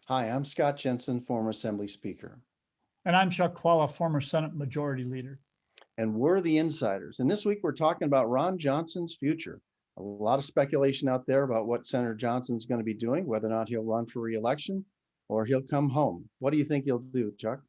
Hi, I'm Scott Jensen, former Assembly Speaker, And I'm Chuck Chvala, former Senate Majority Leader. and we're the insiders. And this week we're talking about Ron Johnson's future. A lot of speculation out there about what Senator Johnson's going to be doing, whether or not he'll run for re-election or he'll come home. What do you think he'll do, Chuck?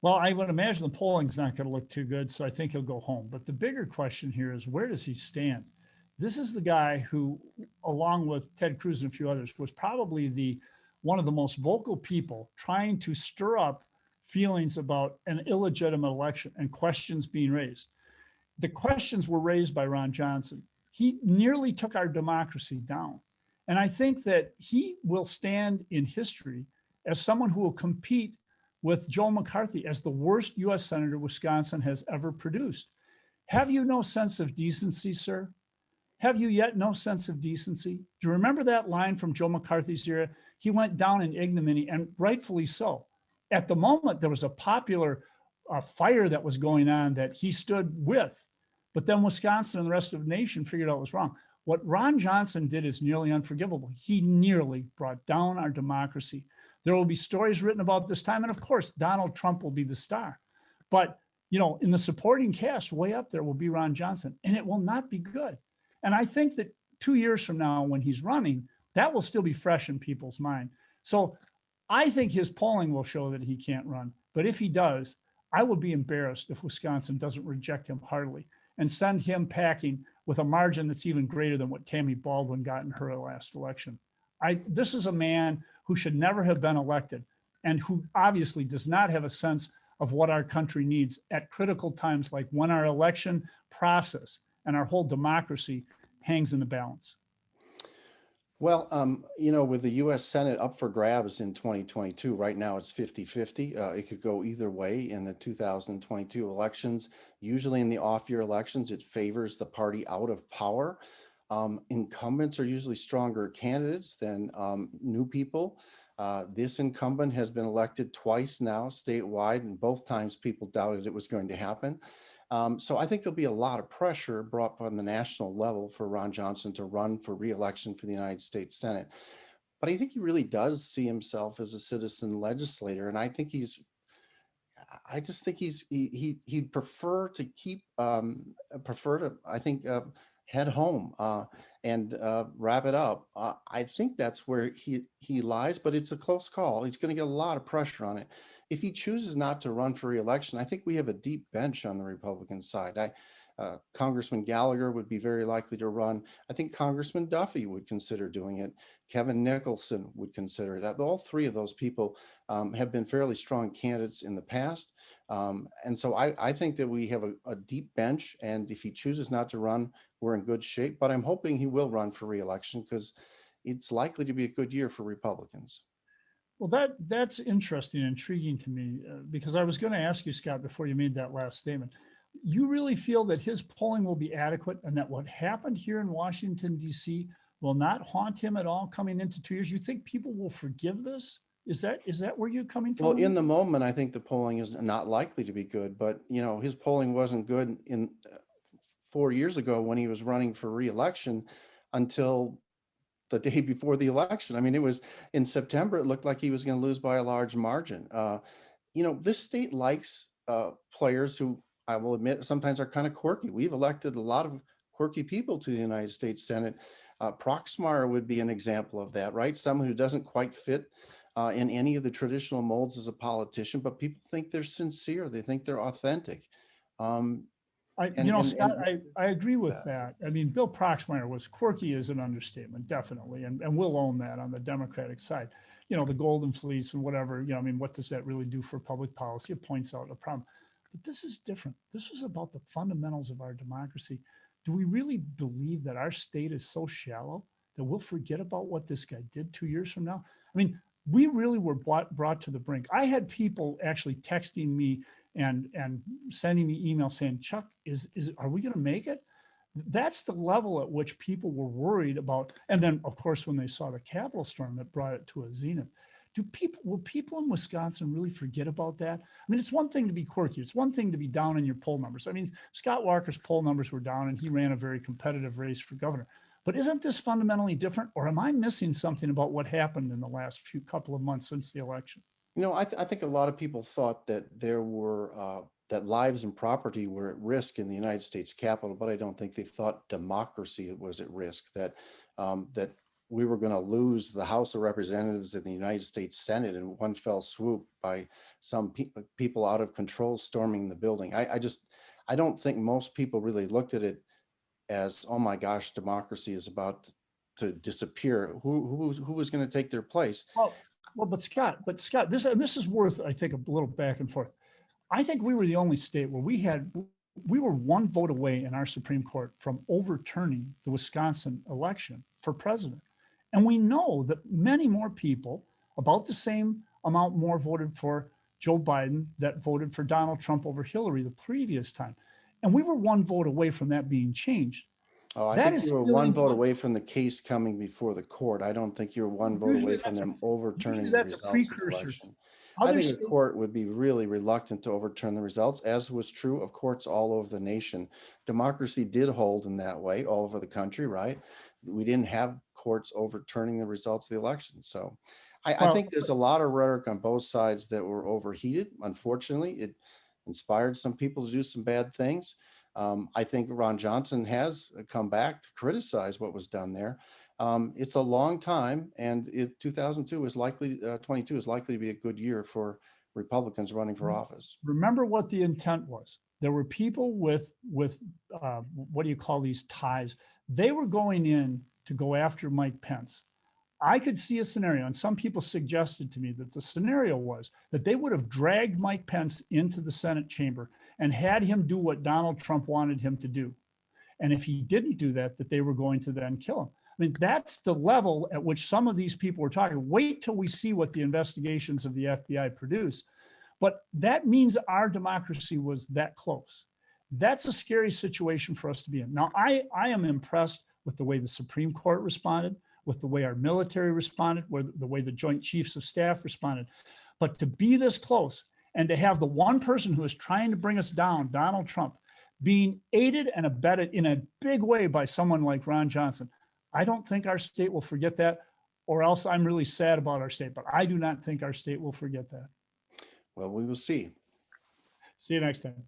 Well, I would imagine the polling's not going to look too good, so I think he'll go home. But the bigger question here is, where does he stand? This is the guy who, along with Ted Cruz and a few others, was probably the one of the most vocal people trying to stir up feelings about an illegitimate election and questions being raised. The questions were raised by Ron Johnson. He nearly took our democracy down. And I think that he will stand in history as someone who will compete with Joe McCarthy as the worst US Senator Wisconsin has ever produced. Have you no sense of decency, sir? Have you yet no sense of decency? Do you remember that line from Joe McCarthy's era? He went down in ignominy, and rightfully so. At the moment, there was a popular fire that was going on that he stood with, but then Wisconsin and the rest of the nation figured out it was wrong. What Ron Johnson did is nearly unforgivable. He nearly brought down our democracy. There will be stories written about this time, and of course, Donald Trump will be the star. But, in the supporting cast, way up there will be Ron Johnson, and it will not be good. And I think that 2 years from now, when he's running, that will still be fresh in people's mind. So I think his polling will show that he can't run. But if he does, I would be embarrassed if Wisconsin doesn't reject him heartily and send him packing with a margin that's even greater than what Tammy Baldwin got in her last election. This is a man who should never have been elected and who obviously does not have a sense of what our country needs at critical times, like when our election process and our whole democracy hangs in the balance. Well, with the U.S. Senate up for grabs in 2022, right now it's 50-50. It could go either way in the 2022 elections. Usually in the off-year elections, it favors the party out of power. Incumbents are usually stronger candidates than new people. This incumbent has been elected twice now statewide, and both times people doubted it was going to happen. So I think there'll be a lot of pressure brought on the national level for Ron Johnson to run for re-election for the United States Senate. But I think he really does see himself as a citizen legislator, and I just think he'd prefer to head home and wrap it up. I think that's where he lies, but it's a close call. He's going to get a lot of pressure on it. If he chooses not to run for re-election, I think we have a deep bench on the Republican side. Congressman Gallagher would be very likely to run. I think Congressman Duffy would consider doing it. Kevin Nicholson would consider it. All three of those people have been fairly strong candidates in the past. And so I think that we have a deep bench, and if he chooses not to run, we're in good shape. But I'm hoping he will run for re-election because it's likely to be a good year for Republicans. Well, that's interesting and intriguing to me because I was going to ask you, Scott, before you made that last statement. You really feel that his polling will be adequate and that what happened here in Washington, D.C. will not haunt him at all coming into 2 years? You think people will forgive this? Is that where you're coming from? Well, in the moment, I think the polling is not likely to be good, but his polling wasn't good in 4 years ago when he was running for re-election until the day before the election. I mean, it was in September, it looked like he was going to lose by a large margin. This state likes players who, I will admit, sometimes are kind of quirky. We've elected a lot of quirky people to the United States Senate. Proxmire would be an example of that, right? Someone who doesn't quite fit in any of the traditional molds as a politician, but people think they're sincere. They think they're authentic. Scott, I agree with that. I mean, Bill Proxmire was quirky is an understatement, definitely. And we'll own that on the Democratic side. The golden fleece and whatever, what does that really do for public policy? It points out a problem. But this is different. This was about the fundamentals of our democracy. Do we really believe that our state is so shallow that we'll forget about what this guy did 2 years from now? I mean, we really were brought to the brink. I had people actually texting me and sending me emails saying, Chuck, are we going to make it? That's the level at which people were worried about. And then, of course, when they saw the Capitol storm, that brought it to a zenith. Will people in Wisconsin really forget about that? I mean, it's one thing to be quirky. It's one thing to be down in your poll numbers. I mean, Scott Walker's poll numbers were down and he ran a very competitive race for governor. But isn't this fundamentally different, or am I missing something about what happened in the last couple of months since the election? I think a lot of people thought that there were that lives and property were at risk in the United States Capitol, but I don't think they thought democracy was at risk. That we were going to lose the House of Representatives and the United States Senate in one fell swoop by some people out of control storming the building. I don't think most people really looked at it as, oh my gosh, democracy is about to disappear. Who was going to take their place? Well, but Scott, this is worth, I think, a little back and forth. I think we were the only state where we were one vote away in our Supreme Court from overturning the Wisconsin election for president. And we know that many more people, about the same amount more, voted for Joe Biden that voted for Donald Trump over Hillary the previous time. And we were one vote away from that being changed. Oh, I That think is you were still one in- vote away from the case coming before the court. I don't think you're one vote Usually away from that's a- them overturning usually the that's a results of the precursor. election. I Other think the states, court would be really reluctant to overturn the results, as was true of courts all over the nation. Democracy did hold in that way all over the country, right? We didn't have courts overturning the results of the election. So I well, think there's a lot of rhetoric on both sides that were overheated. Unfortunately, it inspired some people to do some bad things. I think Ron Johnson has come back to criticize what was done there. It's a long time, and 2002 is likely, 22 is likely to be a good year for Republicans running for office. remember what the intent was. There were people with what do you call these ties? They were going in to go after Mike Pence. I could see a scenario, and some people suggested to me that the scenario was that they would have dragged Mike Pence into the Senate chamber and had him do what Donald Trump wanted him to do. And if he didn't do that, that they were going to then kill him. I mean, that's the level at which some of these people were talking. Wait till we see what the investigations of the FBI produce. But that means our democracy was that close. That's a scary situation for us to be in. Now, I am impressed with the way the Supreme Court responded, with the way our military responded, with the way the Joint Chiefs of Staff responded. But to be this close and to have the one person who is trying to bring us down, Donald Trump, being aided and abetted in a big way by someone like Ron Johnson, I don't think our state will forget that, or else I'm really sad about our state. But I do not think our state will forget that. Well, we will see. See you next time.